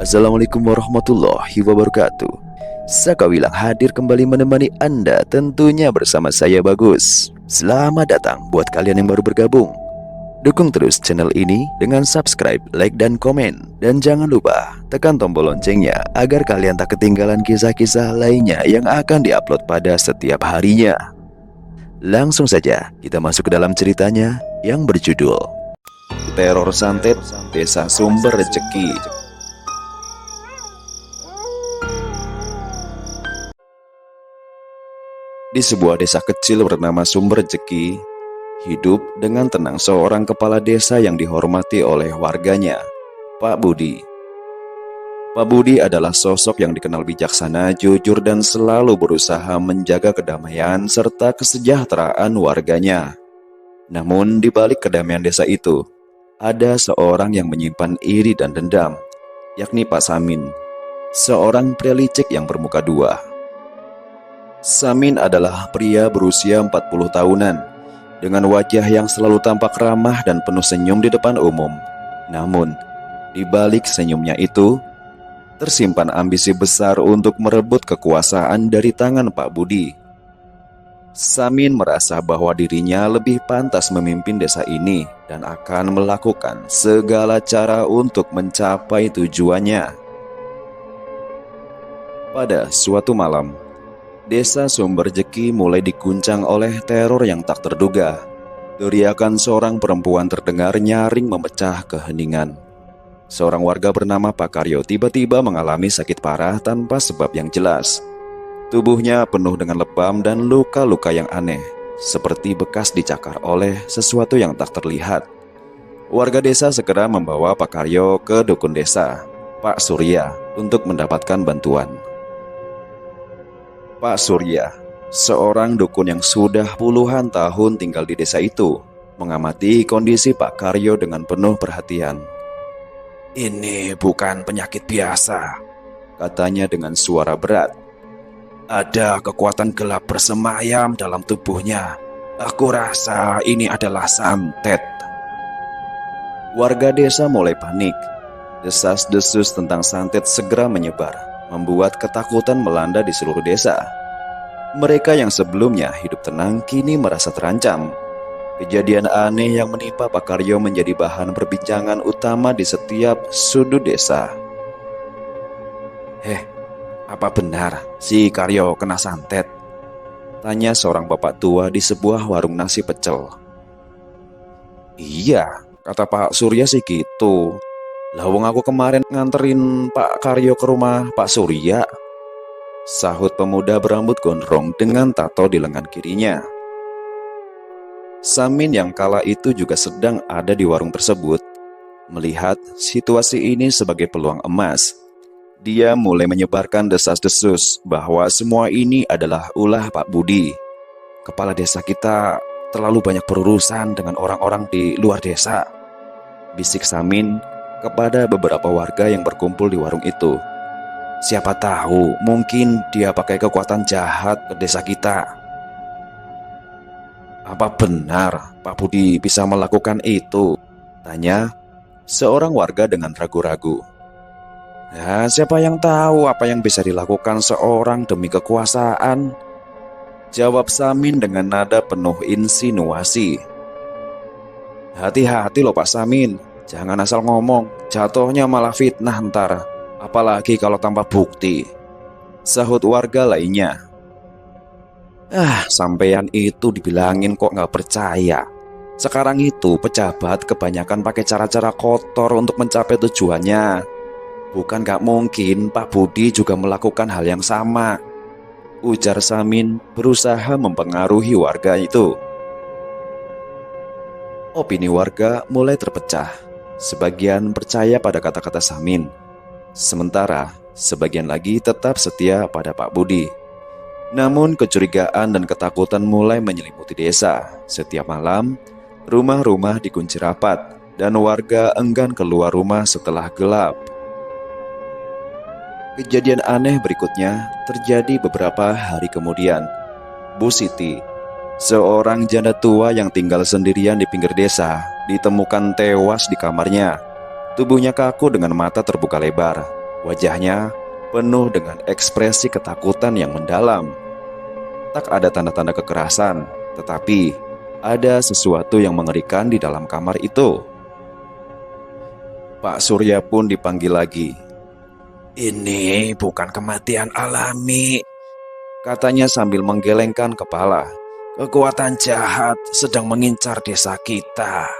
Assalamualaikum warahmatullahi wabarakatuh. Sakawilang hadir kembali menemani Anda, tentunya bersama saya Bagus. Selamat datang buat kalian yang baru bergabung. Dukung terus channel ini dengan subscribe, like, dan komen. Dan jangan lupa tekan tombol loncengnya agar kalian tak ketinggalan kisah-kisah lainnya yang akan diupload pada setiap harinya. Langsung saja kita masuk ke dalam ceritanya yang berjudul Teror Santet Desa Sumber Rejeki. Di sebuah desa kecil bernama Sumber Rejeki, hidup dengan tenang seorang kepala desa yang dihormati oleh warganya, Pak Budi. Pak Budi adalah sosok yang dikenal bijaksana, jujur, dan selalu berusaha menjaga kedamaian serta kesejahteraan warganya. Namun di balik kedamaian desa itu, ada seorang yang menyimpan iri dan dendam, yakni Pak Samin, seorang pria licik yang bermuka dua. Samin adalah pria berusia 40 tahunan, dengan wajah yang selalu tampak ramah dan penuh senyum di depan umum. Namun, di balik senyumnya itu, tersimpan ambisi besar untuk merebut kekuasaan dari tangan Pak Budi. Samin merasa bahwa dirinya lebih pantas memimpin desa ini dan akan melakukan segala cara untuk mencapai tujuannya. Pada suatu malam, Desa Sumber Rejeki mulai diguncang oleh teror yang tak terduga. Teriakan seorang perempuan terdengar nyaring memecah keheningan. Seorang warga bernama Pak Karyo tiba-tiba mengalami sakit parah tanpa sebab yang jelas. Tubuhnya penuh dengan lebam dan luka-luka yang aneh, seperti bekas dicakar oleh sesuatu yang tak terlihat. Warga desa segera membawa Pak Karyo ke dukun desa, Pak Surya, untuk mendapatkan bantuan. Pak Surya, seorang dukun yang sudah puluhan tahun tinggal di desa itu, mengamati kondisi Pak Karyo dengan penuh perhatian. "Ini bukan penyakit biasa," katanya dengan suara berat. "Ada kekuatan gelap bersemayam dalam tubuhnya. Aku rasa ini adalah santet." Warga desa mulai panik. Desas-desus tentang santet segera menyebar, membuat ketakutan melanda di seluruh desa. Mereka yang sebelumnya hidup tenang kini merasa terancam. Kejadian aneh yang menimpa Pak Karyo menjadi bahan perbincangan utama di setiap sudut desa. Apa benar si Karyo kena santet?" tanya seorang bapak tua di sebuah warung nasi pecel. "Iya, kata Pak Surya sih gitu. Lawang aku kemarin nganterin Pak Karyo ke rumah Pak Surya," sahut pemuda berambut gondrong dengan tato di lengan kirinya. Samin yang kala itu juga sedang ada di warung tersebut. Melihat situasi ini sebagai peluang emas, dia mulai menyebarkan desas-desus bahwa semua ini adalah ulah Pak Budi. "Kepala desa kita terlalu banyak berurusan dengan orang-orang di luar desa," bisik Samin kepada beberapa warga yang berkumpul di warung itu. "Siapa tahu mungkin dia pakai kekuatan jahat ke desa kita." "Apa benar Pak Budi bisa melakukan itu?" tanya seorang warga dengan ragu-ragu. "Ya, siapa yang tahu apa yang bisa dilakukan seorang demi kekuasaan?" jawab Samin dengan nada penuh insinuasi. "Hati-hati loh Pak Samin, jangan asal ngomong, jatuhnya malah fitnah ntar, apalagi kalau tanpa bukti," sahut warga lainnya. Sampeyan itu dibilangin kok nggak percaya. Sekarang itu pejabat kebanyakan pakai cara-cara kotor untuk mencapai tujuannya. Bukan nggak mungkin Pak Budi juga melakukan hal yang sama," ujar Samin berusaha mempengaruhi warga itu. Opini warga mulai terpecah. Sebagian percaya pada kata-kata Samin, sementara sebagian lagi tetap setia pada Pak Budi. Namun kecurigaan dan ketakutan mulai menyelimuti desa. Setiap malam, rumah-rumah dikunci rapat dan warga enggan keluar rumah setelah gelap. Kejadian aneh berikutnya terjadi beberapa hari kemudian. Bu Siti, seorang janda tua yang tinggal sendirian di pinggir desa, ditemukan tewas di kamarnya. Tubuhnya kaku dengan mata terbuka lebar. Wajahnya penuh dengan ekspresi ketakutan yang mendalam. Tak ada tanda-tanda kekerasan, tetapi ada sesuatu yang mengerikan di dalam kamar itu. Pak Surya pun dipanggil lagi. "Ini bukan kematian alami," katanya sambil menggelengkan kepala. "Kekuatan jahat sedang mengincar desa kita."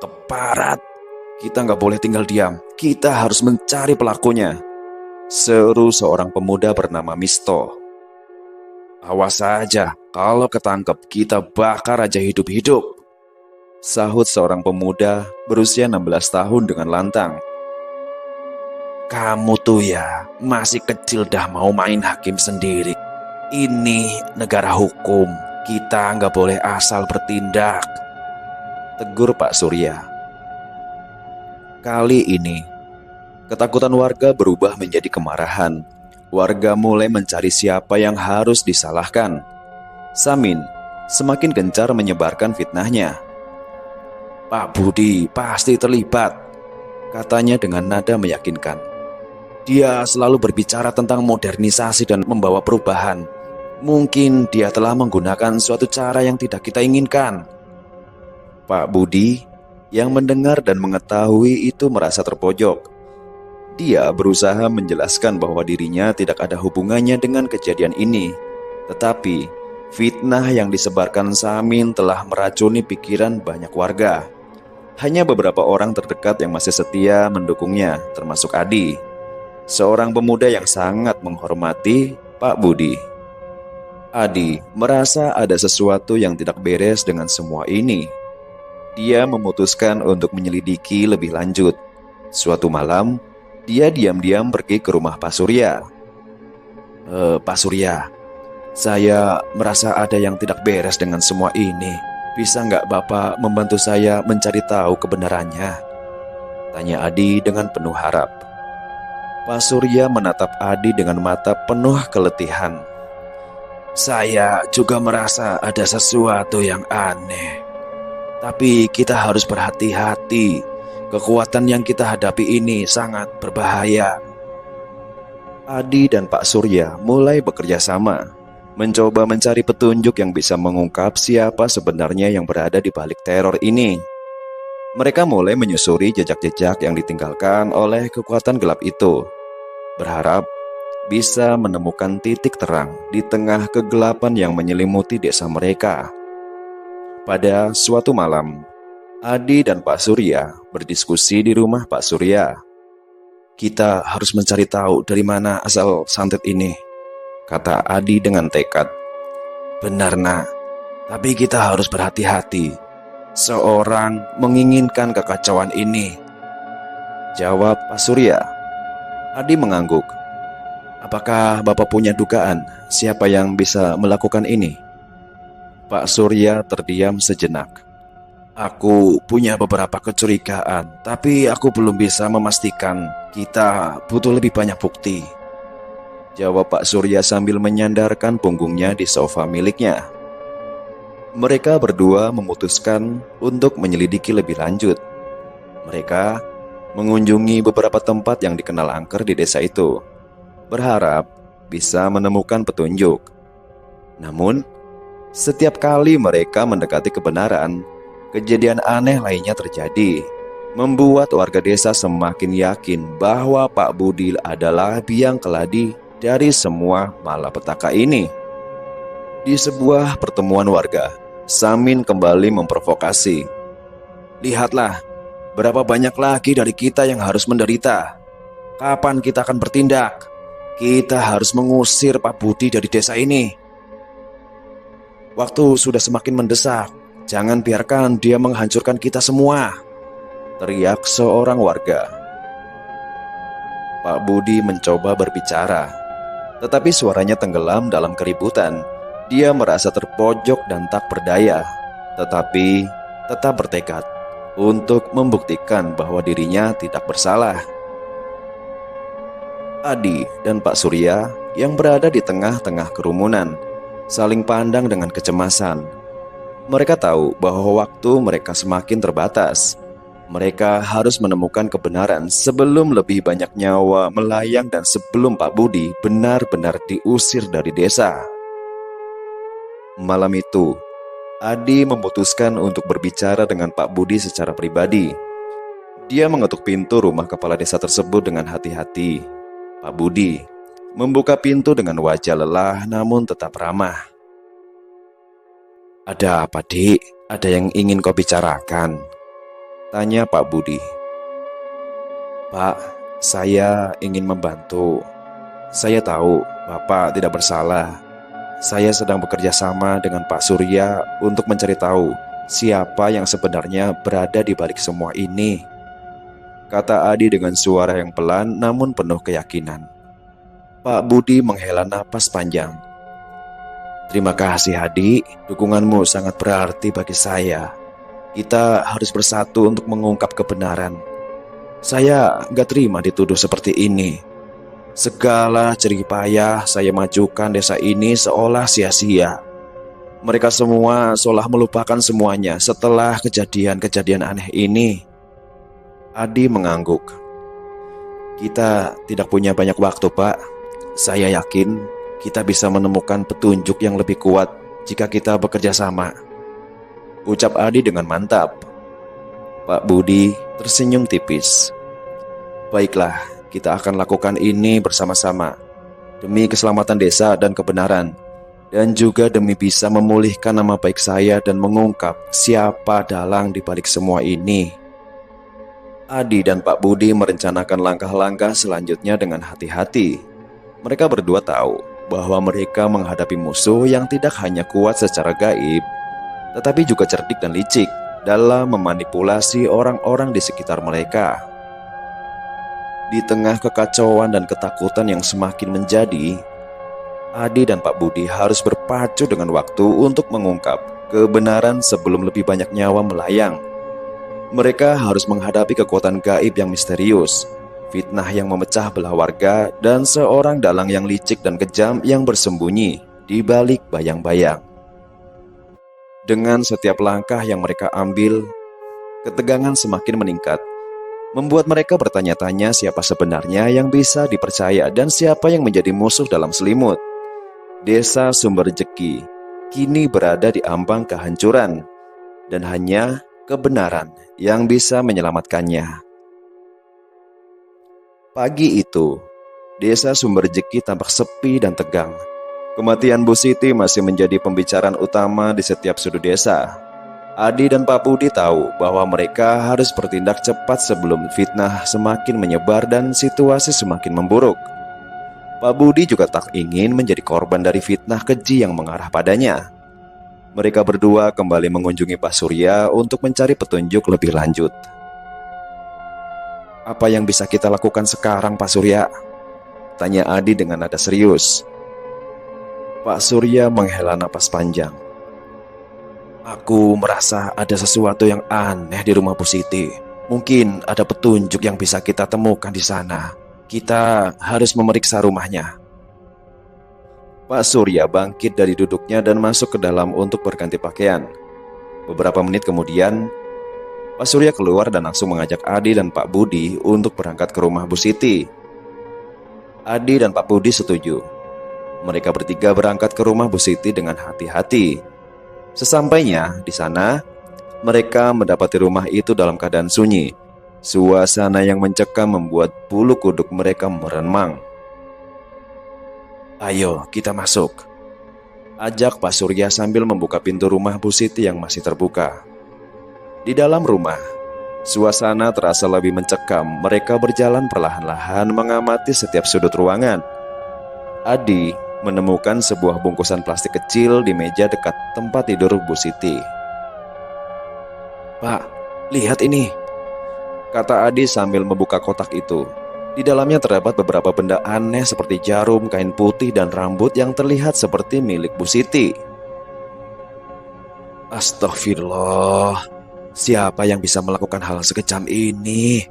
"Keparat, kita nggak boleh tinggal diam. Kita harus mencari pelakunya," seru seorang pemuda bernama Misto. "Awas saja, kalau ketangkep kita bakar aja hidup-hidup," sahut seorang pemuda berusia 16 tahun dengan lantang. "Kamu tuh ya, masih kecil dah mau main hakim sendiri. Ini negara hukum, kita nggak boleh asal bertindak," tegur Pak Surya. Kali ini, ketakutan warga berubah menjadi kemarahan. Warga mulai mencari siapa yang harus disalahkan. Samin semakin gencar menyebarkan fitnahnya. "Pak Budi pasti terlibat," katanya dengan nada meyakinkan. "Dia selalu berbicara tentang modernisasi dan membawa perubahan. Mungkin dia telah menggunakan suatu cara yang tidak kita inginkan." Pak Budi yang mendengar dan mengetahui itu merasa terpojok. Dia berusaha menjelaskan bahwa dirinya tidak ada hubungannya dengan kejadian ini. Tetapi fitnah yang disebarkan Samin telah meracuni pikiran banyak warga. Hanya beberapa orang terdekat yang masih setia mendukungnya, termasuk Adi, seorang pemuda yang sangat menghormati Pak Budi. Adi merasa ada sesuatu yang tidak beres dengan semua ini. Dia memutuskan untuk menyelidiki lebih lanjut. Suatu malam, dia diam-diam pergi ke rumah Pak Surya. Pak Surya, saya merasa ada yang tidak beres dengan semua ini. Bisa nggak Bapak membantu saya mencari tahu kebenarannya?" tanya Adi dengan penuh harap. Pak Surya menatap Adi dengan mata penuh keletihan. "Saya juga merasa ada sesuatu yang aneh. Tapi kita harus berhati-hati. Kekuatan yang kita hadapi ini sangat berbahaya." Adi dan Pak Surya mulai bekerja sama, mencoba mencari petunjuk yang bisa mengungkap siapa sebenarnya yang berada di balik teror ini. Mereka mulai menyusuri jejak-jejak yang ditinggalkan oleh kekuatan gelap itu, berharap bisa menemukan titik terang di tengah kegelapan yang menyelimuti desa mereka. Pada suatu malam, Adi dan Pak Surya berdiskusi di rumah Pak Surya. "Kita harus mencari tahu dari mana asal santet ini," kata Adi dengan tekad. "Benar nak, tapi kita harus berhati-hati. Seorang menginginkan kekacauan ini," jawab Pak Surya. Adi mengangguk. "Apakah Bapak punya dugaan siapa yang bisa melakukan ini?" Pak Surya terdiam sejenak. "Aku punya beberapa kecurigaan, tapi aku belum bisa memastikan. Kita butuh lebih banyak bukti," jawab Pak Surya sambil menyandarkan punggungnya di sofa miliknya. Mereka berdua memutuskan untuk menyelidiki lebih lanjut. Mereka mengunjungi beberapa tempat yang dikenal angker di desa itu, berharap bisa menemukan petunjuk. Namun, setiap kali mereka mendekati kebenaran, kejadian aneh lainnya terjadi, membuat warga desa semakin yakin bahwa Pak Budi adalah biang keladi dari semua malapetaka ini. Di sebuah pertemuan warga, Samin kembali memprovokasi. "Lihatlah, berapa banyak lagi dari kita yang harus menderita. Kapan kita akan bertindak? Kita harus mengusir Pak Budi dari desa ini. Waktu sudah semakin mendesak. Jangan biarkan dia menghancurkan kita semua," teriak seorang warga. Pak Budi mencoba berbicara, tetapi suaranya tenggelam dalam keributan. Dia merasa terpojok dan tak berdaya, tetapi tetap bertekad untuk membuktikan bahwa dirinya tidak bersalah. Adi dan Pak Surya yang berada di tengah-tengah kerumunan saling pandang dengan kecemasan. Mereka tahu bahwa waktu mereka semakin terbatas. Mereka harus menemukan kebenaran sebelum lebih banyak nyawa melayang dan sebelum Pak Budi benar-benar diusir dari desa. Malam itu, Adi memutuskan untuk berbicara dengan Pak Budi secara pribadi. Dia mengetuk pintu rumah kepala desa tersebut dengan hati-hati. Pak Budi membuka pintu dengan wajah lelah namun tetap ramah. "Ada apa, Dik? Ada yang ingin kau bicarakan?" tanya Pak Budi. "Pak, saya ingin membantu. Saya tahu Bapak tidak bersalah. Saya sedang bekerja sama dengan Pak Surya untuk mencari tahu siapa yang sebenarnya berada di balik semua ini," kata Adi dengan suara yang pelan namun penuh keyakinan. Pak Budi menghela napas panjang. "Terima kasih, Adi. Dukunganmu sangat berarti bagi saya. Kita harus bersatu untuk mengungkap kebenaran. Saya nggak terima dituduh seperti ini. Segala jerih payah saya majukan desa ini seolah sia-sia. Mereka semua seolah melupakan semuanya setelah kejadian-kejadian aneh ini." Adi mengangguk. "Kita tidak punya banyak waktu, Pak. Saya yakin kita bisa menemukan petunjuk yang lebih kuat jika kita bekerja sama," ucap Adi dengan mantap. Pak Budi tersenyum tipis. "Baiklah, kita akan lakukan ini bersama-sama demi keselamatan desa dan kebenaran, dan juga demi bisa memulihkan nama baik saya dan mengungkap siapa dalang di balik semua ini." Adi dan Pak Budi merencanakan langkah-langkah selanjutnya dengan hati-hati. Mereka berdua tahu bahwa mereka menghadapi musuh yang tidak hanya kuat secara gaib, tetapi juga cerdik dan licik dalam memanipulasi orang-orang di sekitar mereka. Di tengah kekacauan dan ketakutan yang semakin menjadi, Adi dan Pak Budi harus berpacu dengan waktu untuk mengungkap kebenaran sebelum lebih banyak nyawa melayang. Mereka harus menghadapi kekuatan gaib yang misterius, fitnah yang memecah belah warga, dan seorang dalang yang licik dan kejam yang bersembunyi di balik bayang-bayang. Dengan setiap langkah yang mereka ambil, ketegangan semakin meningkat, membuat mereka bertanya-tanya siapa sebenarnya yang bisa dipercaya dan siapa yang menjadi musuh dalam selimut. Desa Sumberjeki kini berada di ambang kehancuran, dan hanya kebenaran yang bisa menyelamatkannya. Pagi itu, desa Sumberjeki tampak sepi dan tegang. Kematian Bu Siti masih menjadi pembicaraan utama di setiap sudut desa. Adi dan Pak Budi tahu bahwa mereka harus bertindak cepat sebelum fitnah semakin menyebar dan situasi semakin memburuk. Pak Budi juga tak ingin menjadi korban dari fitnah keji yang mengarah padanya. Mereka berdua kembali mengunjungi Pak Surya untuk mencari petunjuk lebih lanjut. "Apa yang bisa kita lakukan sekarang, Pak Surya?" tanya Adi dengan nada serius. Pak Surya menghela napas panjang. "Aku merasa ada sesuatu yang aneh di rumah Bu Siti. Mungkin ada petunjuk yang bisa kita temukan di sana. Kita harus memeriksa rumahnya." Pak Surya bangkit dari duduknya dan masuk ke dalam untuk berganti pakaian. Beberapa menit kemudian, Pak Surya keluar dan langsung mengajak Adi dan Pak Budi untuk berangkat ke rumah Bu Siti. Adi dan Pak Budi setuju. Mereka bertiga berangkat ke rumah Bu Siti dengan hati-hati. Sesampainya di sana, mereka mendapati rumah itu dalam keadaan sunyi. Suasana yang mencekam membuat bulu kuduk mereka meremang. "Ayo kita masuk," ajak Pak Surya sambil membuka pintu rumah Bu Siti yang masih terbuka. Di dalam rumah, suasana terasa lebih mencekam. Mereka berjalan perlahan-lahan mengamati setiap sudut ruangan. Adi menemukan sebuah bungkusan plastik kecil di meja dekat tempat tidur Bu Siti. "Pak, lihat ini," kata Adi sambil membuka kotak itu. Di dalamnya terdapat beberapa benda aneh seperti jarum, kain putih, dan rambut yang terlihat seperti milik Bu Siti. "Astagfirullah, siapa yang bisa melakukan hal sekejam ini?"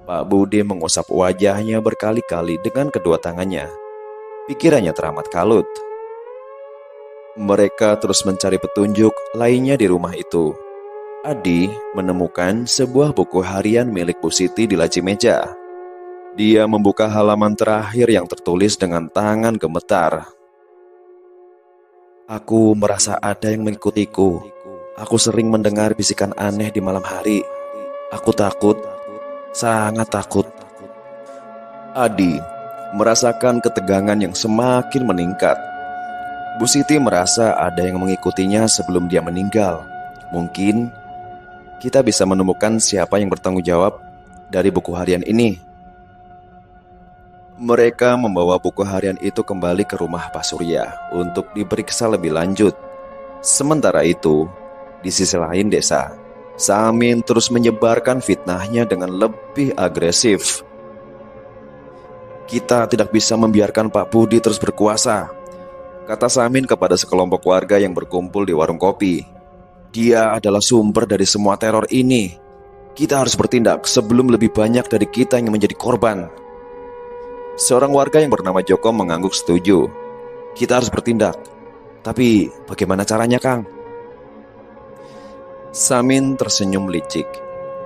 Pak Budi mengusap wajahnya berkali-kali dengan kedua tangannya. Pikirannya teramat kalut. Mereka terus mencari petunjuk lainnya di rumah itu. Adi menemukan sebuah buku harian milik Bu Siti di laci meja. Dia membuka halaman terakhir yang tertulis dengan tangan gemetar. Aku merasa ada yang mengikutiku. Aku sering mendengar bisikan aneh di malam hari. Aku takut, sangat takut. Adi merasakan ketegangan yang semakin meningkat. Bu Siti merasa ada yang mengikutinya sebelum dia meninggal. Mungkin kita bisa menemukan siapa yang bertanggung jawab dari buku harian ini. Mereka membawa buku harian itu kembali ke rumah Pak Surya untuk diperiksa lebih lanjut. Sementara itu, di sisi lain desa, Samin terus menyebarkan fitnahnya dengan lebih agresif. Kita tidak bisa membiarkan Pak Budi terus berkuasa, kata Samin kepada sekelompok warga yang berkumpul di warung kopi. Dia adalah sumber dari semua teror ini. Kita harus bertindak sebelum lebih banyak dari kita yang menjadi korban. Seorang warga yang bernama Joko mengangguk setuju. Kita harus bertindak. Tapi bagaimana caranya, Kang? Samin tersenyum licik.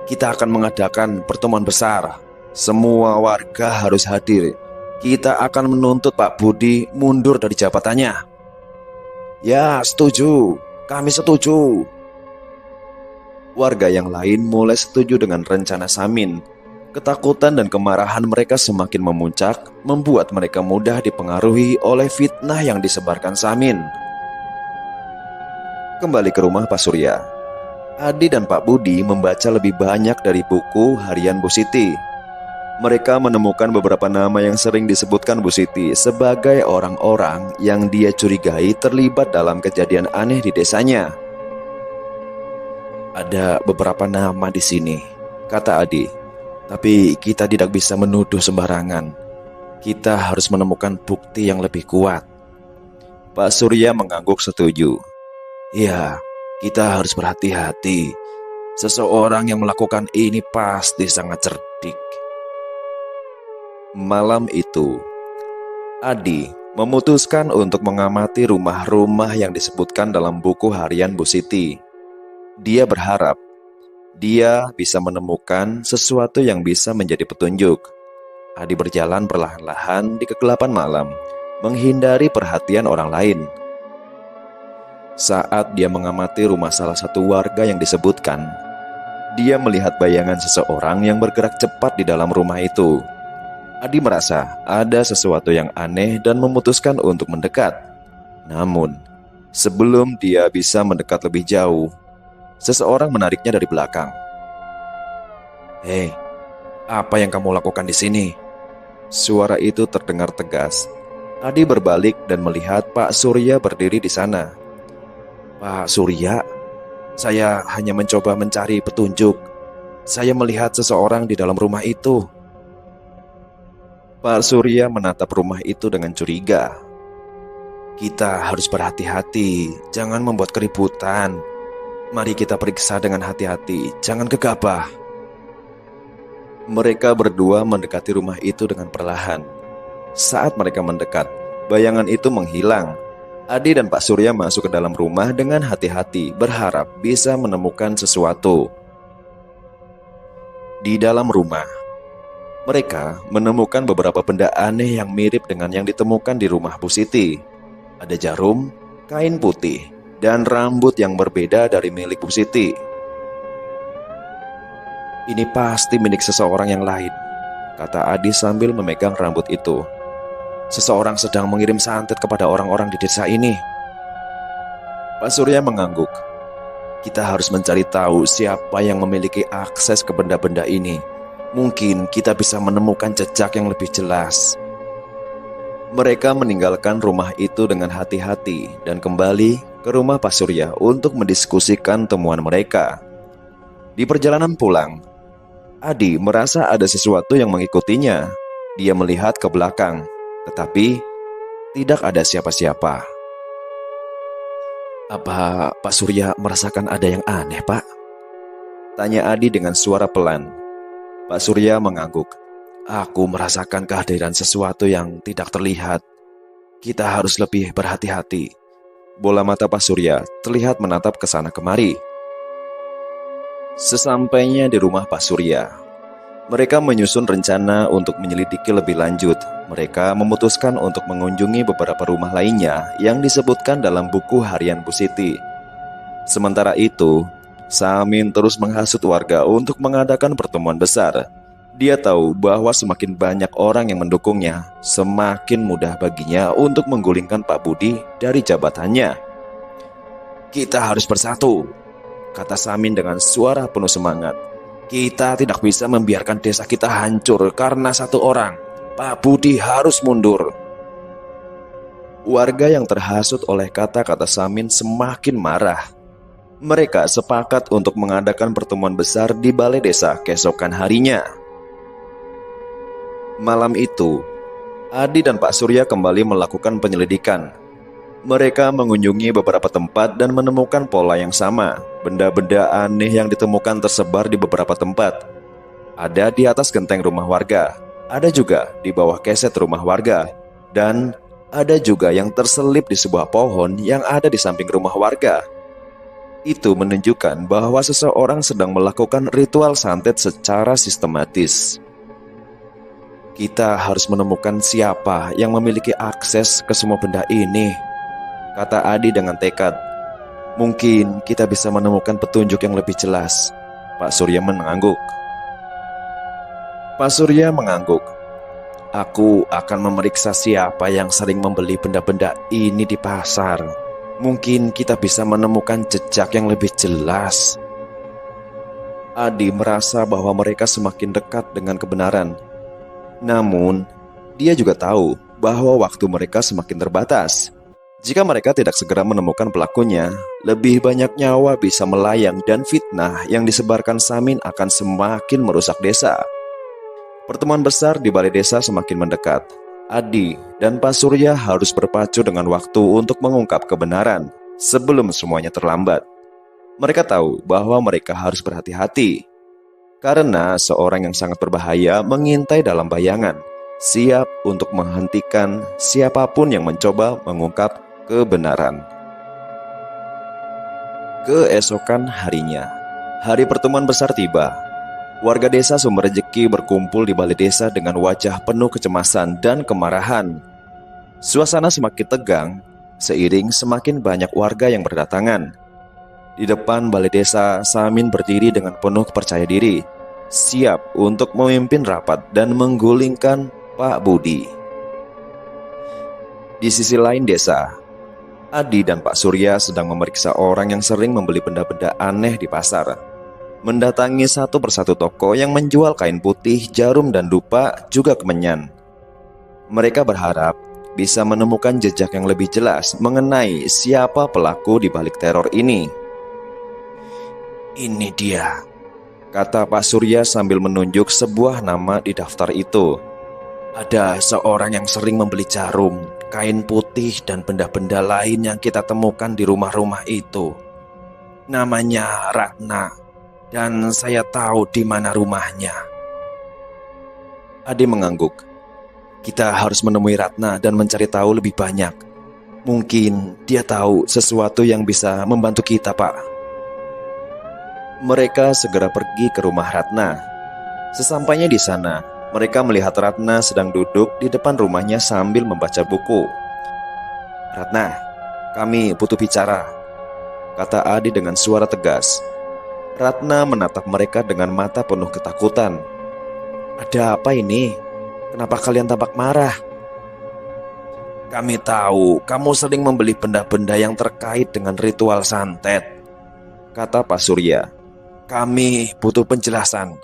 Kita akan mengadakan pertemuan besar. Semua warga harus hadir. Kita akan menuntut Pak Budi mundur dari jabatannya. Ya, setuju. Kami setuju. Warga yang lain mulai setuju dengan rencana Samin. Ketakutan dan kemarahan mereka semakin memuncak, membuat mereka mudah dipengaruhi oleh fitnah yang disebarkan Samin. Kembali ke rumah Pak Surya, Adi dan Pak Budi membaca lebih banyak dari buku harian Bu Siti. Mereka menemukan beberapa nama yang sering disebutkan Bu Siti sebagai orang-orang yang dia curigai terlibat dalam kejadian aneh di desanya. Ada beberapa nama di sini, kata Adi. Tapi kita tidak bisa menuduh sembarangan. Kita harus menemukan bukti yang lebih kuat. Pak Surya mengangguk setuju. Ya, kita harus berhati-hati. Seseorang yang melakukan ini pasti sangat cerdik. Malam itu, Adi memutuskan untuk mengamati rumah-rumah yang disebutkan dalam buku harian Bu Siti. Dia berharap dia bisa menemukan sesuatu yang bisa menjadi petunjuk. Adi berjalan perlahan-lahan di kegelapan malam, menghindari perhatian orang lain. Saat dia mengamati rumah salah satu warga yang disebutkan, dia melihat bayangan seseorang yang bergerak cepat di dalam rumah itu. Adi merasa ada sesuatu yang aneh dan memutuskan untuk mendekat. Namun, sebelum dia bisa mendekat lebih jauh, seseorang menariknya dari belakang. Hei, apa yang kamu lakukan di sini? Suara itu terdengar tegas. Adi berbalik dan melihat Pak Surya berdiri di sana. Pak Surya, saya hanya mencoba mencari petunjuk. Saya melihat seseorang di dalam rumah itu. Pak Surya menatap rumah itu dengan curiga. Kita harus berhati-hati, jangan membuat keributan. Mari kita periksa dengan hati-hati, jangan gegabah. Mereka berdua mendekati rumah itu dengan perlahan. Saat mereka mendekat, bayangan itu menghilang. Adi dan Pak Surya masuk ke dalam rumah dengan hati-hati, berharap bisa menemukan sesuatu. Di dalam rumah, mereka menemukan beberapa benda aneh yang mirip dengan yang ditemukan di rumah Bu Siti. Ada jarum, kain putih, dan rambut yang berbeda dari milik Bu Siti. Ini pasti milik seseorang yang lain, kata Adi sambil memegang rambut itu. Seseorang sedang mengirim santet kepada orang-orang di desa ini. Pak Surya mengangguk. Kita harus mencari tahu siapa yang memiliki akses ke benda-benda ini. Mungkin kita bisa menemukan jejak yang lebih jelas. Mereka meninggalkan rumah itu dengan hati-hati dan kembali ke rumah Pak Surya untuk mendiskusikan temuan mereka. Di perjalanan pulang, Adi merasa ada sesuatu yang mengikutinya. Dia melihat ke belakang, tetapi tidak ada siapa-siapa. Apa Pak Surya merasakan ada yang aneh, Pak? Tanya Adi dengan suara pelan. Pak Surya mengangguk. Aku merasakan kehadiran sesuatu yang tidak terlihat. Kita harus lebih berhati-hati. Bola mata Pak Surya terlihat menatap ke sana kemari. Sesampainya di rumah Pak Surya, mereka menyusun rencana untuk menyelidiki lebih lanjut. Mereka memutuskan untuk mengunjungi beberapa rumah lainnya yang disebutkan dalam buku harian Bu Siti. Sementara itu, Samin terus menghasut warga untuk mengadakan pertemuan besar. Dia tahu bahwa semakin banyak orang yang mendukungnya, semakin mudah baginya untuk menggulingkan Pak Budi dari jabatannya. "Kita harus bersatu," kata Samin dengan suara penuh semangat. "Kita tidak bisa membiarkan desa kita hancur karena satu orang. Pak Budi harus mundur." Warga yang terhasut oleh kata-kata Samin semakin marah. Mereka sepakat untuk mengadakan pertemuan besar di balai desa keesokan harinya. Malam itu, Adi dan Pak Surya kembali melakukan penyelidikan. Mereka mengunjungi beberapa tempat dan menemukan pola yang sama. Benda-benda aneh yang ditemukan tersebar di beberapa tempat. Ada di atas genteng rumah warga, ada juga di bawah keset rumah warga, dan ada juga yang terselip di sebuah pohon yang ada di samping rumah warga. Itu menunjukkan bahwa seseorang sedang melakukan ritual santet secara sistematis. "Kita harus menemukan siapa yang memiliki akses ke semua benda ini," kata Adi dengan tekad. "Mungkin kita bisa menemukan petunjuk yang lebih jelas." Pak Surya mengangguk. "Aku akan memeriksa siapa yang sering membeli benda-benda ini di pasar. Mungkin kita bisa menemukan jejak yang lebih jelas." Adi merasa bahwa mereka semakin dekat dengan kebenaran. Namun, dia juga tahu bahwa waktu mereka semakin terbatas. Jika mereka tidak segera menemukan pelakunya, lebih banyak nyawa bisa melayang dan fitnah yang disebarkan Samin akan semakin merusak desa. Pertemuan besar di balai desa semakin mendekat. Adi dan Pak Surya harus berpacu dengan waktu untuk mengungkap kebenaran sebelum semuanya terlambat. Mereka tahu bahwa mereka harus berhati-hati, karena seorang yang sangat berbahaya mengintai dalam bayangan, siap untuk menghentikan siapapun yang mencoba mengungkap kebenaran. Keesokan harinya, hari pertemuan besar tiba. Warga desa Sumberjeki berkumpul di balai desa dengan wajah penuh kecemasan dan kemarahan. Suasana semakin tegang seiring semakin banyak warga yang berdatangan. Di depan balai desa, Samin berdiri dengan penuh percaya diri, siap untuk memimpin rapat dan menggulingkan Pak Budi. Di sisi lain desa, Adi dan Pak Surya sedang memeriksa orang yang sering membeli benda-benda aneh di pasar. Mendatangi satu persatu toko yang menjual kain putih, jarum dan dupa, juga kemenyan. Mereka berharap bisa menemukan jejak yang lebih jelas mengenai siapa pelaku di balik teror ini. "Ini dia," kata Pak Surya sambil menunjuk sebuah nama di daftar itu. "Ada seorang yang sering membeli jarum, kain putih, dan benda-benda lain yang kita temukan di rumah-rumah itu. Namanya Ratna, dan saya tahu di mana rumahnya." Adi mengangguk. "Kita harus menemui Ratna dan mencari tahu lebih banyak. Mungkin dia tahu sesuatu yang bisa membantu kita, Pak." Mereka segera pergi ke rumah Ratna. Sesampainya di sana, mereka melihat Ratna sedang duduk di depan rumahnya sambil membaca buku. "Ratna, kami butuh bicara," kata Adi dengan suara tegas. Ratna menatap mereka dengan mata penuh ketakutan. "Ada apa ini? Kenapa kalian tampak marah?" "Kami tahu kamu sering membeli benda-benda yang terkait dengan ritual santet," kata Pak Surya. "Kami butuh penjelasan."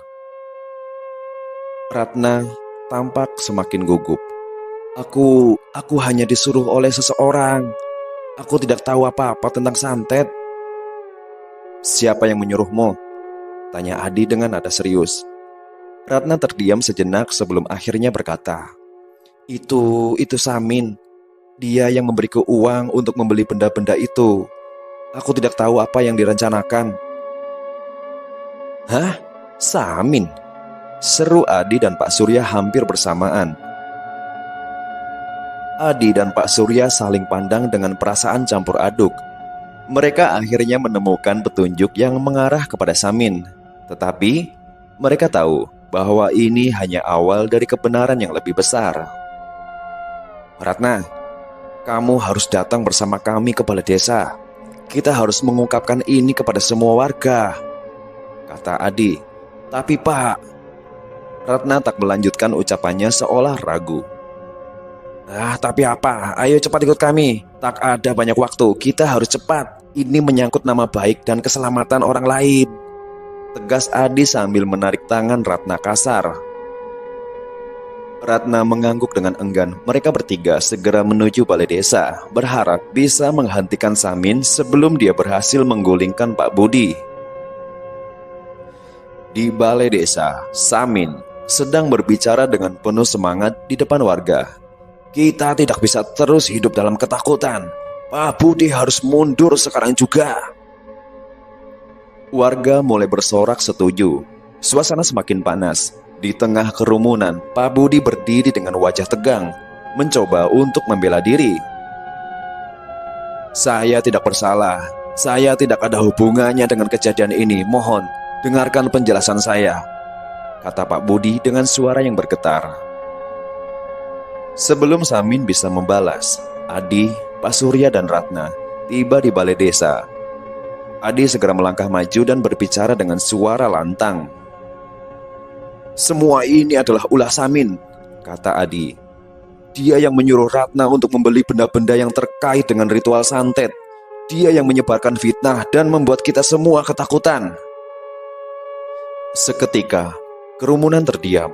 Ratna tampak semakin gugup. Aku hanya disuruh oleh seseorang. Aku tidak tahu apa-apa tentang santet." "Siapa yang menyuruhmu?" tanya Adi dengan nada serius. Ratna terdiam sejenak sebelum akhirnya berkata, Itu Samin. Dia yang memberiku uang untuk membeli benda-benda itu. Aku tidak tahu apa yang direncanakan." "Hah? Samin?" seru Adi dan Pak Surya hampir bersamaan. Adi dan Pak Surya saling pandang dengan perasaan campur aduk. Mereka akhirnya menemukan petunjuk yang mengarah kepada Samin. Tetapi mereka tahu bahwa ini hanya awal dari kebenaran yang lebih besar. "Ratna, kamu harus datang bersama kami ke balai desa. Kita harus mengungkapkan ini kepada semua warga," kata Adi. "Tapi Pak..." Ratna tak melanjutkan ucapannya seolah ragu. Tapi apa? Ayo cepat ikut kami. Tak ada banyak waktu, kita harus cepat. Ini menyangkut nama baik dan keselamatan orang lain," tegas Adi sambil menarik tangan Ratna kasar. Ratna mengangguk dengan enggan. Mereka bertiga segera menuju balai desa, berharap bisa menghentikan Samin sebelum dia berhasil menggulingkan Pak Budi. Di balai desa, Samin sedang berbicara dengan penuh semangat di depan warga. "Kita tidak bisa terus hidup dalam ketakutan. Pak Budi harus mundur sekarang juga." Warga mulai bersorak setuju. Suasana semakin panas. Di tengah kerumunan, Pak Budi berdiri dengan wajah tegang, mencoba untuk membela diri. "Saya tidak bersalah. Saya tidak ada hubungannya dengan kejadian ini. Mohon, dengarkan penjelasan saya," kata Pak Budi dengan suara yang bergetar. Sebelum Samin bisa membalas, Adi, Pak Surya dan Ratna tiba di balai desa. Adi segera melangkah maju dan berbicara dengan suara lantang. "Semua ini adalah ulah Samin," kata Adi. "Dia yang menyuruh Ratna untuk membeli benda-benda yang terkait dengan ritual santet. Dia yang menyebarkan fitnah dan membuat kita semua ketakutan." Seketika, kerumunan terdiam.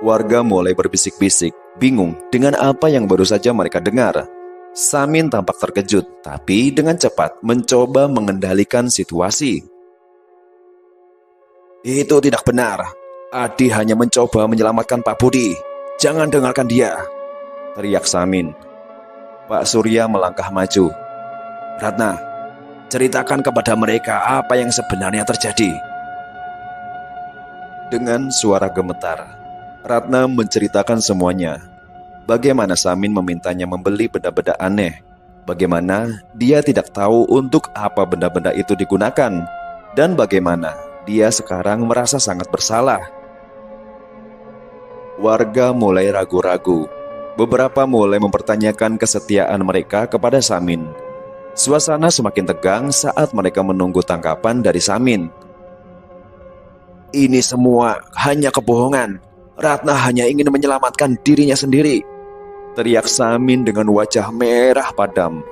Warga mulai berbisik-bisik, bingung dengan apa yang baru saja mereka dengar. Samin tampak terkejut, tapi dengan cepat mencoba mengendalikan situasi. "Itu tidak benar. Adi hanya mencoba menyelamatkan Pak Budi. Jangan dengarkan dia," teriak Samin. Pak Surya melangkah maju. "Ratna, ceritakan kepada mereka apa yang sebenarnya terjadi." Dengan suara gemetar, Ratna menceritakan semuanya. Bagaimana Samin memintanya membeli benda-benda aneh, bagaimana dia tidak tahu untuk apa benda-benda itu digunakan, dan bagaimana dia sekarang merasa sangat bersalah. Warga mulai ragu-ragu. Beberapa mulai mempertanyakan kesetiaan mereka kepada Samin. Suasana semakin tegang saat mereka menunggu tangkapan dari Samin. "Ini semua hanya kebohongan. Ratna hanya ingin menyelamatkan dirinya sendiri," teriak Samin dengan wajah merah padam.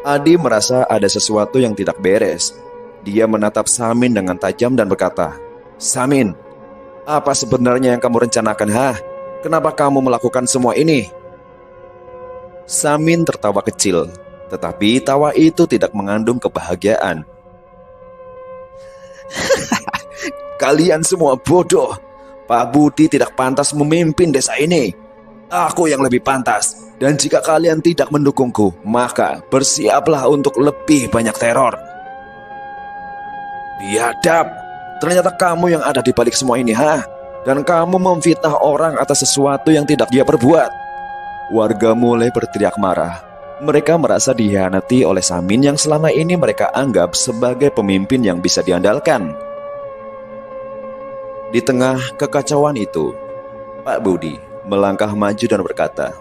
Adi merasa ada sesuatu yang tidak beres. Dia menatap Samin dengan tajam dan berkata, "Samin, apa sebenarnya yang kamu rencanakan, Kenapa kamu melakukan semua ini?" Samin tertawa kecil, tetapi tawa itu tidak mengandung kebahagiaan. "Kalian semua bodoh. Pak Budi tidak pantas memimpin desa ini. Aku yang lebih pantas. Dan jika kalian tidak mendukungku, maka bersiaplah untuk lebih banyak teror." "Biadab, ternyata kamu yang ada di balik semua ini, Dan kamu memfitnah orang atas sesuatu yang tidak dia perbuat." Warga mulai berteriak marah. Mereka merasa dikhianati oleh Samin yang selama ini mereka anggap sebagai pemimpin yang bisa diandalkan. Di tengah kekacauan itu, Pak Budi melangkah maju dan berkata,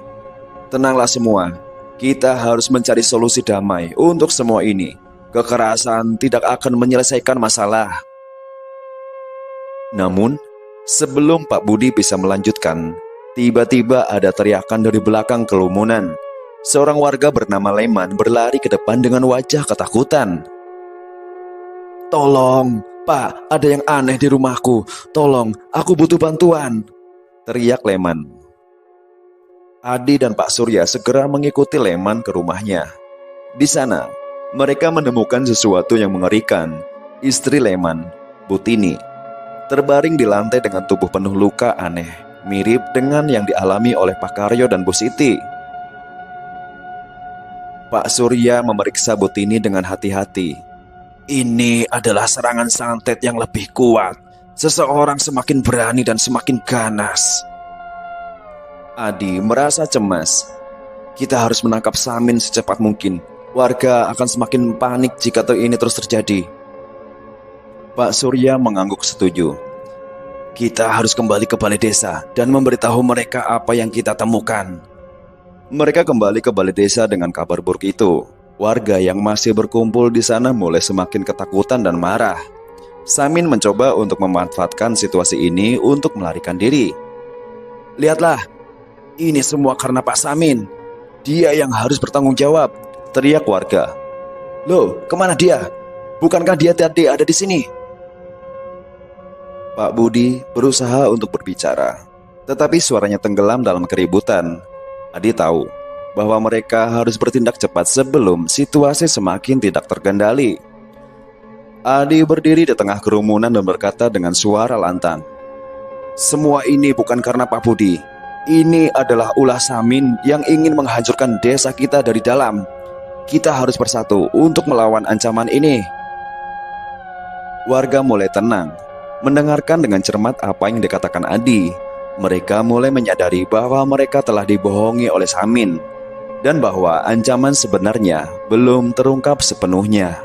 "Tenanglah semua, kita harus mencari solusi damai untuk semua ini. Kekerasan tidak akan menyelesaikan masalah." Namun, sebelum Pak Budi bisa melanjutkan, tiba-tiba ada teriakan dari belakang kerumunan. Seorang warga bernama Leman berlari ke depan dengan wajah ketakutan. "Tolong, Pak, ada yang aneh di rumahku. Tolong, aku butuh bantuan," teriak Leman. Adi dan Pak Surya segera mengikuti Leman ke rumahnya. Di sana, mereka menemukan sesuatu yang mengerikan. Istri Leman, Butini, terbaring di lantai dengan tubuh penuh luka aneh, mirip dengan yang dialami oleh Pak Karyo dan Bu Siti. Pak Surya memeriksa Butini dengan hati-hati. "Ini adalah serangan santet yang lebih kuat. Seseorang semakin berani dan semakin ganas." Adi merasa cemas. "Kita harus menangkap Samin secepat mungkin. Warga akan semakin panik jika ini terus terjadi." Pak Surya mengangguk setuju. Kita harus kembali ke balai desa dan memberitahu mereka apa yang kita temukan. Mereka kembali ke balai desa dengan kabar buruk itu. Warga yang masih berkumpul di sana mulai semakin ketakutan dan marah. Samin mencoba untuk memanfaatkan situasi ini untuk melarikan diri. Lihatlah, ini semua karena Pak Samin. Dia yang harus bertanggung jawab, teriak warga. Loh, kemana dia? Bukankah dia tadi ada di sini? Pak Budi berusaha untuk berbicara, tetapi suaranya tenggelam dalam keributan. Adi tahu bahwa mereka harus bertindak cepat sebelum situasi semakin tidak terkendali. Adi berdiri di tengah kerumunan dan berkata dengan suara lantang, semua ini bukan karena Pak Budi. Ini adalah ulah Samin yang ingin menghancurkan desa kita dari dalam. Kita harus bersatu untuk melawan ancaman ini. Warga mulai tenang, mendengarkan dengan cermat apa yang dikatakan Adi. Mereka mulai menyadari bahwa mereka telah dibohongi oleh Samin dan bahwa ancaman sebenarnya belum terungkap sepenuhnya.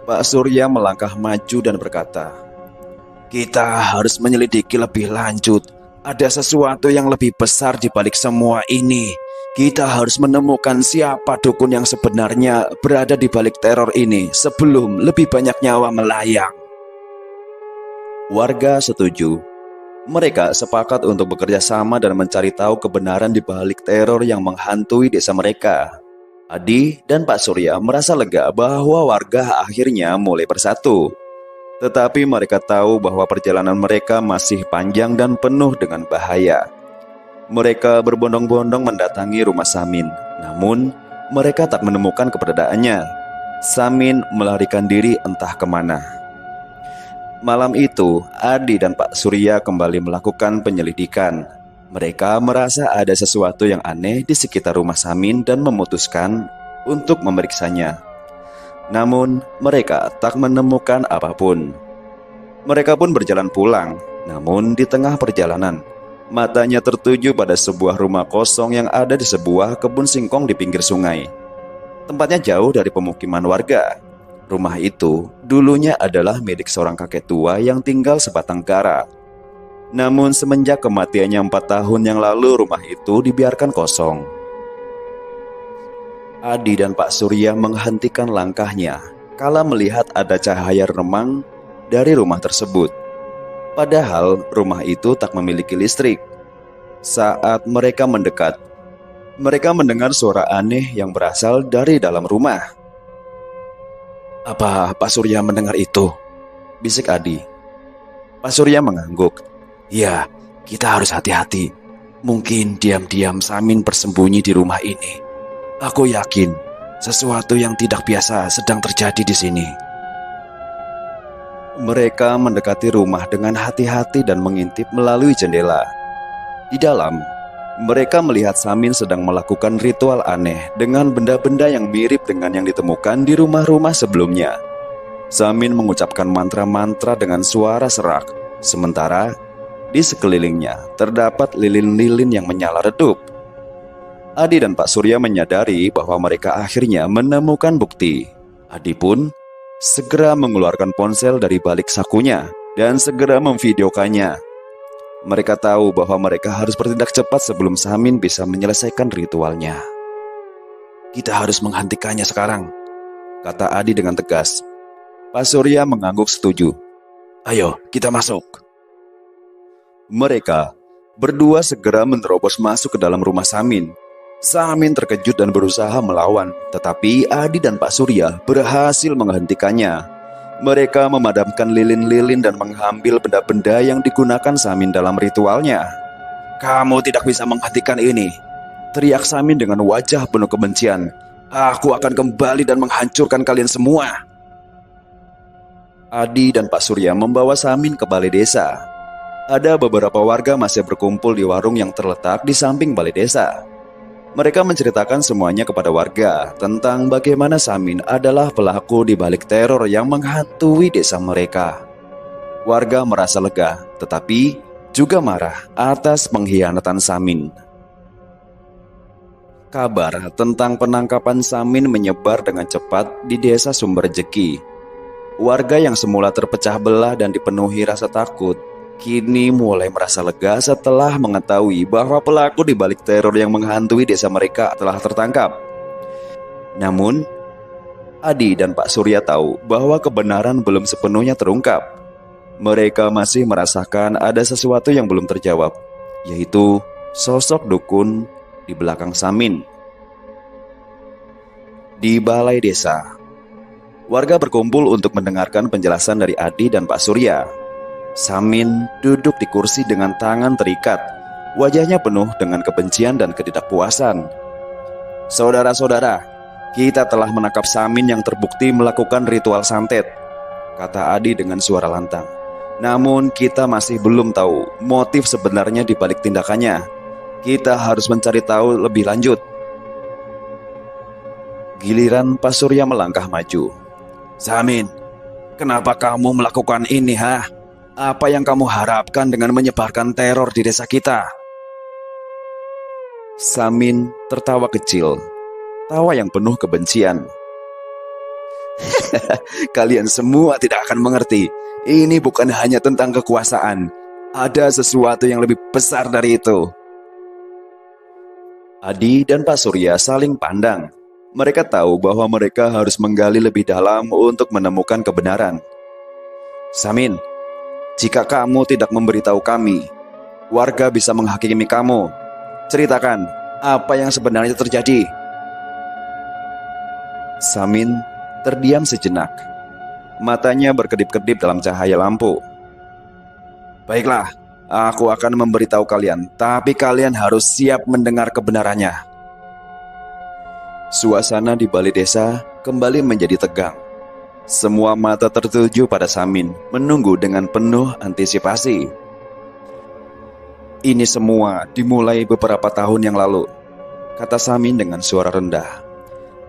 Pak Surya melangkah maju dan berkata, kita harus menyelidiki lebih lanjut. Ada sesuatu yang lebih besar di balik semua ini. Kita harus menemukan siapa dukun yang sebenarnya berada di balik teror ini sebelum lebih banyak nyawa melayang. Warga setuju. Mereka sepakat untuk bekerja sama dan mencari tahu kebenaran di balik teror yang menghantui desa mereka. Adi dan Pak Surya merasa lega bahwa warga akhirnya mulai bersatu. Tetapi mereka tahu bahwa perjalanan mereka masih panjang dan penuh dengan bahaya. Mereka berbondong-bondong mendatangi rumah Samin. Namun, mereka tak menemukan keberadaannya. Samin melarikan diri entah kemana. Malam itu, Adi dan Pak Surya kembali melakukan penyelidikan. Mereka merasa ada sesuatu yang aneh di sekitar rumah Samin dan memutuskan untuk memeriksanya. Namun, mereka tak menemukan apapun. Mereka pun berjalan pulang. Namun, di tengah perjalanan, matanya tertuju pada sebuah rumah kosong yang ada di sebuah kebun singkong di pinggir sungai. Tempatnya jauh dari pemukiman warga. Rumah itu dulunya adalah milik seorang kakek tua yang tinggal sebatang kara. Namun semenjak kematiannya 4 tahun yang lalu, rumah itu dibiarkan kosong. Adi dan Pak Surya menghentikan langkahnya kala melihat ada cahaya remang dari rumah tersebut. Padahal rumah itu tak memiliki listrik. Saat mereka mendekat, mereka mendengar suara aneh yang berasal dari dalam rumah. Apa Pak Surya mendengar itu? Bisik Adi. Pak Surya mengangguk. Ya, kita harus hati-hati. Mungkin diam-diam Samin bersembunyi di rumah ini. Aku yakin sesuatu yang tidak biasa sedang terjadi di sini. Mereka mendekati rumah dengan hati-hati dan mengintip melalui jendela. Di dalam, mereka melihat Samin sedang melakukan ritual aneh dengan benda-benda yang mirip dengan yang ditemukan di rumah-rumah sebelumnya. Samin mengucapkan mantra-mantra dengan suara serak, sementara di sekelilingnya terdapat lilin-lilin yang menyala redup. Adi dan Pak Surya menyadari bahwa mereka akhirnya menemukan bukti. Adi pun segera mengeluarkan ponsel dari balik sakunya dan segera memvideokannya. Mereka tahu bahwa mereka harus bertindak cepat sebelum Samin bisa menyelesaikan ritualnya. Kita harus menghentikannya sekarang, kata Adi dengan tegas. Pak Surya mengangguk setuju. Ayo, kita masuk. Mereka berdua segera menerobos masuk ke dalam rumah Samin. Samin terkejut dan berusaha melawan, tetapi Adi dan Pak Surya berhasil menghentikannya. Mereka memadamkan lilin-lilin dan mengambil benda-benda yang digunakan Samin dalam ritualnya. Kamu tidak bisa menghentikan ini, teriak Samin dengan wajah penuh kebencian. Aku akan kembali dan menghancurkan kalian semua. Adi dan Pak Surya membawa Samin ke balai desa. Ada beberapa warga masih berkumpul di warung yang terletak di samping balai desa. Mereka menceritakan semuanya kepada warga tentang bagaimana Samin adalah pelaku di balik teror yang menghantui desa mereka. Warga merasa lega, tetapi juga marah atas pengkhianatan Samin. Kabar tentang penangkapan Samin menyebar dengan cepat di desa Sumberjeki. Warga yang semula terpecah belah dan dipenuhi rasa takut, kini mulai merasa lega setelah mengetahui bahwa pelaku di balik teror yang menghantui desa mereka telah tertangkap. Namun, Adi dan Pak Surya tahu bahwa kebenaran belum sepenuhnya terungkap. Mereka masih merasakan ada sesuatu yang belum terjawab, yaitu sosok dukun di belakang Samin. Di balai desa, warga berkumpul untuk mendengarkan penjelasan dari Adi dan Pak Surya. Samin duduk di kursi dengan tangan terikat, wajahnya penuh dengan kebencian dan ketidakpuasan. "Saudara-saudara, kita telah menangkap Samin yang terbukti melakukan ritual santet," kata Adi dengan suara lantang. "Namun kita masih belum tahu motif sebenarnya di balik tindakannya. Kita harus mencari tahu lebih lanjut." Giliran Pak Surya melangkah maju. "Samin, kenapa kamu melakukan ini, ha? Apa yang kamu harapkan dengan menyebarkan teror di desa kita?" Samin tertawa kecil, tawa yang penuh kebencian. "Kalian semua tidak akan mengerti. Ini bukan hanya tentang kekuasaan. Ada sesuatu yang lebih besar dari itu." Adi dan Pak Surya saling pandang. Mereka tahu bahwa mereka harus menggali lebih dalam untuk menemukan kebenaran. "Samin, jika kamu tidak memberitahu kami, warga bisa menghakimi kamu. Ceritakan apa yang sebenarnya terjadi." Samin terdiam sejenak. Matanya berkedip-kedip dalam cahaya lampu. "Baiklah, aku akan memberitahu kalian, tapi kalian harus siap mendengar kebenarannya." Suasana di balai desa kembali menjadi tegang. Semua mata tertuju pada Samin, menunggu dengan penuh antisipasi. "Ini semua dimulai beberapa tahun yang lalu," kata Samin dengan suara rendah.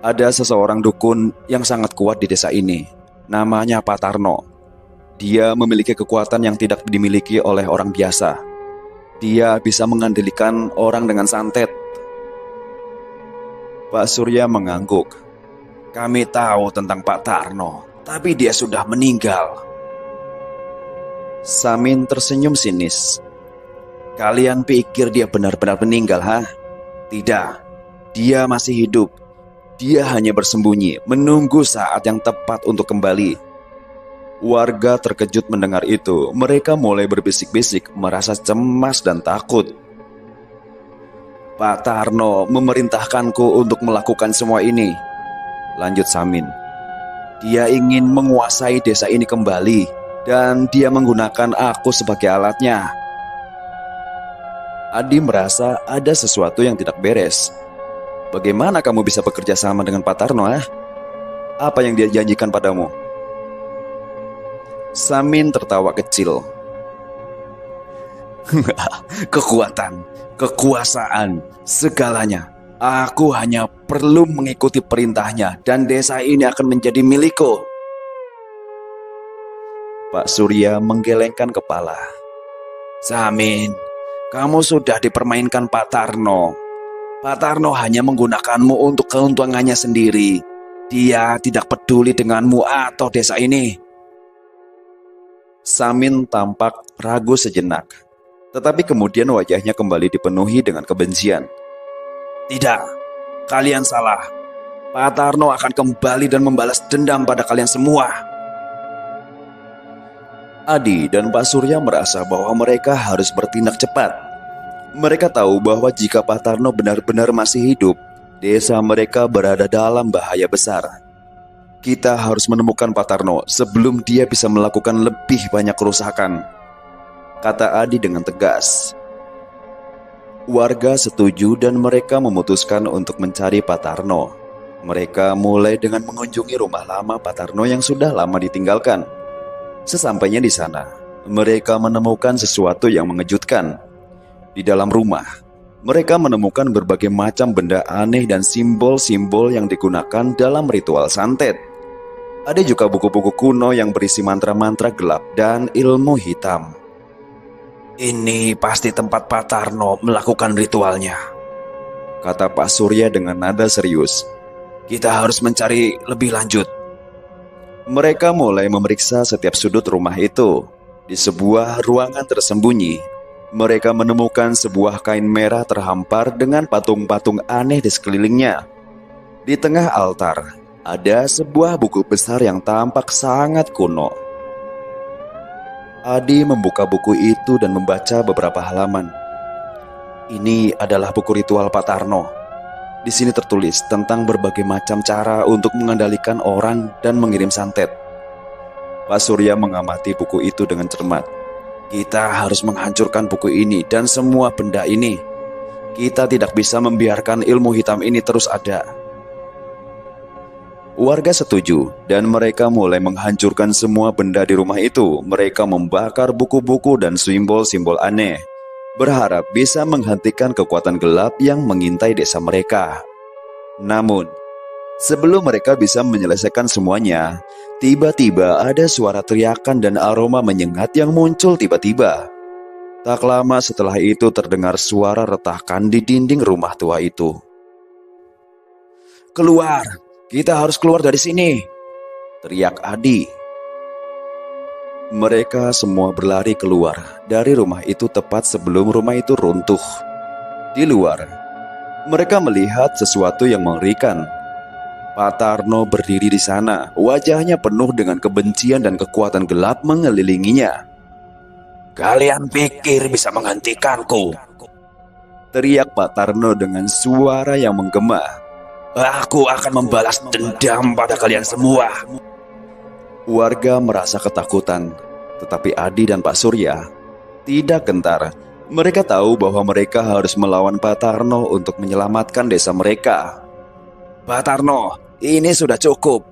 "Ada seseorang dukun yang sangat kuat di desa ini. Namanya Pak Tarno. Dia memiliki kekuatan yang tidak dimiliki oleh orang biasa. Dia bisa mengandalkan orang dengan santet." Pak Surya mengangguk. "Kami tahu tentang Pak Tarno, tapi dia sudah meninggal." Samin tersenyum sinis. "Kalian pikir dia benar-benar meninggal, ha? Tidak, dia masih hidup. Dia hanya bersembunyi, menunggu saat yang tepat untuk kembali." Warga terkejut mendengar itu. Mereka mulai berbisik-bisik, merasa cemas dan takut. "Pak Tarno memerintahkanku untuk melakukan semua ini," lanjut Samin. "Dia ingin menguasai desa ini kembali, dan dia menggunakan aku sebagai alatnya." Adi merasa ada sesuatu yang tidak beres. "Bagaimana kamu bisa bekerja sama dengan Pak Tarno, ah? Apa yang dia janjikan padamu?" Samin tertawa kecil. "Kekuatan, kekuasaan, segalanya. Aku hanya perlu mengikuti perintahnya dan desa ini akan menjadi milikku." Pak Surya menggelengkan kepala. "Samin, kamu sudah dipermainkan Pak Tarno. Pak Tarno hanya menggunakanmu untuk keuntungannya sendiri. Dia tidak peduli denganmu atau desa ini." Samin tampak ragu sejenak, tetapi kemudian wajahnya kembali dipenuhi dengan kebencian. "Tidak, kalian salah. Pak Tarno akan kembali dan membalas dendam pada kalian semua." Adi dan Pak Surya merasa bahwa mereka harus bertindak cepat. Mereka tahu bahwa jika Pak Tarno benar-benar masih hidup, desa mereka berada dalam bahaya besar. "Kita harus menemukan Pak Tarno sebelum dia bisa melakukan lebih banyak kerusakan," kata Adi dengan tegas. Warga setuju dan mereka memutuskan untuk mencari Pak Tarno. Mereka mulai dengan mengunjungi rumah lama Pak Tarno yang sudah lama ditinggalkan. Sesampainya di sana, mereka menemukan sesuatu yang mengejutkan. Di dalam rumah, mereka menemukan berbagai macam benda aneh dan simbol-simbol yang digunakan dalam ritual santet. Ada juga buku-buku kuno yang berisi mantra-mantra gelap dan ilmu hitam. "Ini pasti tempat Pak Tarno melakukan ritualnya," kata Pak Surya dengan nada serius. "Kita harus mencari lebih lanjut." Mereka mulai memeriksa setiap sudut rumah itu. Di sebuah ruangan tersembunyi, mereka menemukan sebuah kain merah terhampar dengan patung-patung aneh di sekelilingnya. Di tengah altar, ada sebuah buku besar yang tampak sangat kuno. Adi membuka buku itu dan membaca beberapa halaman. Ini adalah buku ritual Pak Tarno. Di sini tertulis tentang berbagai macam cara untuk mengendalikan orang dan mengirim santet. Pak Surya mengamati buku itu dengan cermat. Kita harus menghancurkan buku ini dan semua benda ini. Kita tidak bisa membiarkan ilmu hitam ini terus ada. Warga setuju dan mereka mulai menghancurkan semua benda di rumah itu. Mereka membakar buku-buku dan simbol-simbol aneh, berharap bisa menghentikan kekuatan gelap yang mengintai desa mereka. Namun, sebelum mereka bisa menyelesaikan semuanya, tiba-tiba ada suara teriakan dan aroma menyengat yang muncul tiba-tiba. Tak lama setelah itu terdengar suara retakan di dinding rumah tua itu. "Keluar! Kita harus keluar dari sini!" teriak Adi. Mereka semua berlari keluar dari rumah itu tepat sebelum rumah itu runtuh. Di luar, mereka melihat sesuatu yang mengerikan. Pak Tarno berdiri di sana, wajahnya penuh dengan kebencian dan kekuatan gelap mengelilinginya. "Kalian pikir bisa menghentikanku?" teriak Pak Tarno dengan suara yang menggema. "Aku akan membalas dendam pada kalian semua." Warga merasa ketakutan, tetapi Adi dan Pak Surya tidak gentar. Mereka tahu bahwa mereka harus melawan Pak Tarno untuk menyelamatkan desa mereka. "Pak Tarno, ini sudah cukup,"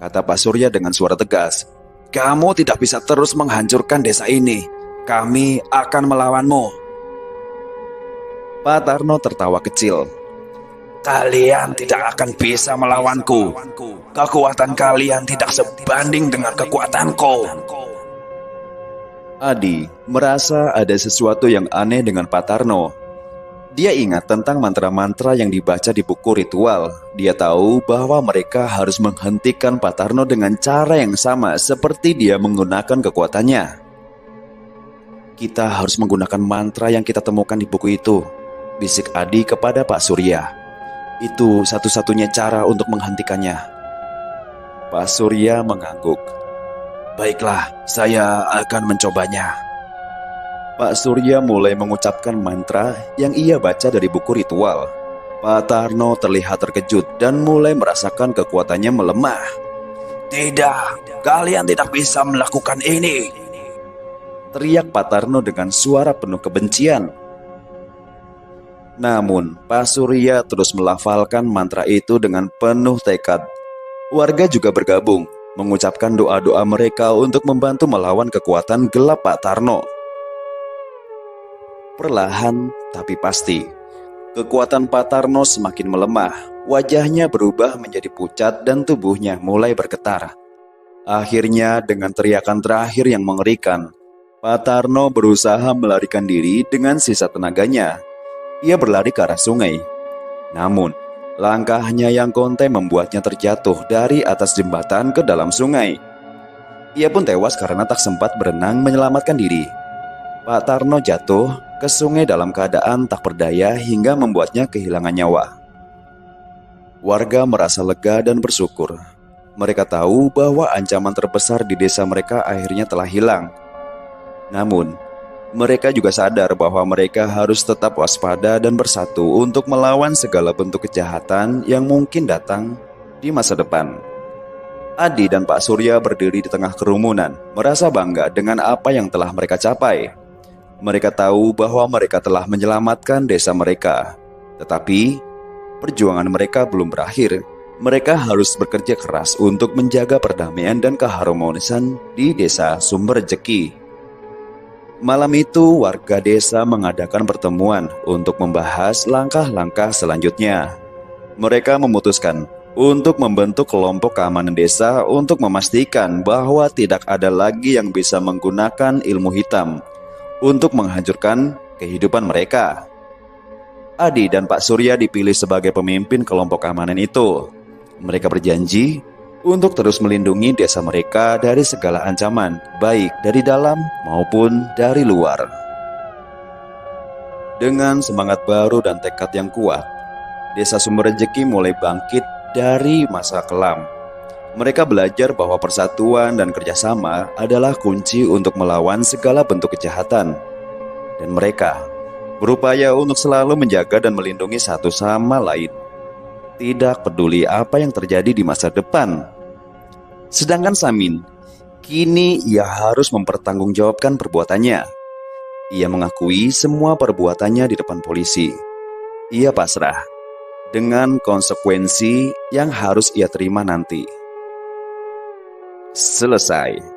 kata Pak Surya dengan suara tegas. "Kamu tidak bisa terus menghancurkan desa ini. Kami akan melawanmu." Pak Tarno tertawa kecil. "Kalian tidak akan bisa melawanku. Kekuatan kalian tidak sebanding dengan kekuatanku." Adi merasa ada sesuatu yang aneh dengan Pak Tarno. Dia ingat tentang mantra-mantra yang dibaca di buku ritual. Dia tahu bahwa mereka harus menghentikan Pak Tarno dengan cara yang sama seperti dia menggunakan kekuatannya. "Kita harus menggunakan mantra yang kita temukan di buku itu," bisik Adi kepada Pak Surya. "Itu satu-satunya cara untuk menghentikannya." Pak Surya mengangguk. "Baiklah, saya akan mencobanya." Pak Surya mulai mengucapkan mantra yang ia baca dari buku ritual. Pak Tarno terlihat terkejut dan mulai merasakan kekuatannya melemah. "Tidak, kalian tidak bisa melakukan ini," teriak Pak Tarno dengan suara penuh kebencian. Namun, Pak Surya terus melafalkan mantra itu dengan penuh tekad. Warga juga bergabung, mengucapkan doa-doa mereka untuk membantu melawan kekuatan gelap Pak Tarno. Perlahan tapi pasti, kekuatan Pak Tarno semakin melemah. Wajahnya berubah menjadi pucat dan tubuhnya mulai bergetar. Akhirnya dengan teriakan terakhir yang mengerikan, Pak Tarno berusaha melarikan diri dengan sisa tenaganya. Ia berlari ke arah sungai. Namun, langkahnya yang konte membuatnya terjatuh dari atas jembatan ke dalam sungai. Ia pun tewas karena tak sempat berenang menyelamatkan diri. Pak Tarno jatuh ke sungai dalam keadaan tak berdaya hingga membuatnya kehilangan nyawa. Warga merasa lega dan bersyukur. Mereka tahu bahwa ancaman terbesar di desa mereka akhirnya telah hilang. Namun, mereka juga sadar bahwa mereka harus tetap waspada dan bersatu untuk melawan segala bentuk kejahatan yang mungkin datang di masa depan. Adi dan Pak Surya berdiri di tengah kerumunan, merasa bangga dengan apa yang telah mereka capai. Mereka tahu bahwa mereka telah menyelamatkan desa mereka. Tetapi, perjuangan mereka belum berakhir. Mereka harus bekerja keras untuk menjaga perdamaian dan keharmonisan di desa Sumber Jeki. Malam itu warga desa mengadakan pertemuan untuk membahas langkah-langkah selanjutnya. Mereka memutuskan untuk membentuk kelompok keamanan desa untuk memastikan bahwa tidak ada lagi yang bisa menggunakan ilmu hitam untuk menghancurkan kehidupan mereka. Adi dan Pak Surya dipilih sebagai pemimpin kelompok keamanan itu. Mereka berjanji untuk terus melindungi desa mereka dari segala ancaman, baik dari dalam maupun dari luar. Dengan semangat baru dan tekad yang kuat, Desa Sumber Rejeki mulai bangkit dari masa kelam. Mereka belajar bahwa persatuan dan kerjasama adalah kunci untuk melawan segala bentuk kejahatan. Dan mereka berupaya untuk selalu menjaga dan melindungi satu sama lain, tidak peduli apa yang terjadi di masa depan. Sedangkan Samin, kini ia harus mempertanggungjawabkan perbuatannya. Ia mengakui semua perbuatannya di depan polisi. Ia pasrah dengan konsekuensi yang harus ia terima nanti. Selesai.